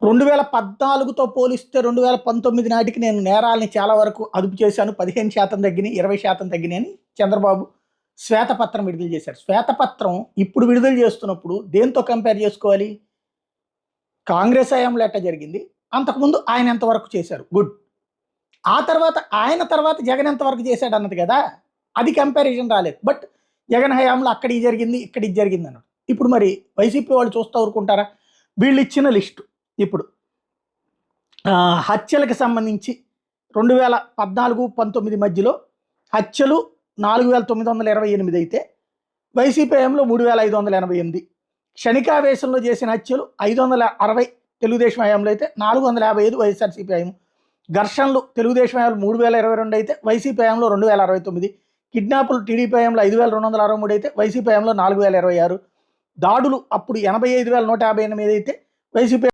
2014తో పోలిస్తే 2019 నాటికి నేను నేరాలని చాలా వరకు అదుపు చేశాను, 15% తగ్గినాయి, 20% తగ్గినాయి అని చంద్రబాబు శ్వేతపత్రం విడుదల చేశారు. శ్వేతపత్రం ఇప్పుడు విడుదల చేస్తున్నప్పుడు దేంతో కంపేర్ చేసుకోవాలి? కాంగ్రెస్ హయాంలో ఎట్ట జరిగింది, అంతకుముందు ఆయన ఎంతవరకు చేశారు, గుడ్. ఆ తర్వాత ఆయన తర్వాత జగన్ ఎంతవరకు చేశాడు అన్నది కదా, అది కంపారిజన్ రాలేదు. బట్ జగన్ హయాంలో అక్కడ ఇది జరిగింది, ఇక్కడ ఇది జరిగింది అన్నది. ఇప్పుడు మరి వైసీపీ వాళ్ళు చూస్తూ ఊరుకుంటారా? వీళ్ళు ఇచ్చిన లిస్టు ఇప్పుడు హత్యలకు సంబంధించి 2014-19 మధ్యలో హత్యలు 4928 అయితే వైసీపీ హయాంలో 3588, క్షణికావేశంలో చేసిన హత్యలు 560 తెలుగుదేశం హయాంలో అయితే 455 వైఎస్ఆర్సీపీ హయాం, ఘర్షణలు తెలుగుదేశం హయాంలో 3022 అయితే వైసీపీ హయాంలో 2069, కిడ్నాపులు టీడీపీ హయాంలో 5263 అయితే వైసీపీ హయాంలో 4026, దాడులు అప్పుడు 85158 అయితే వైసీపీ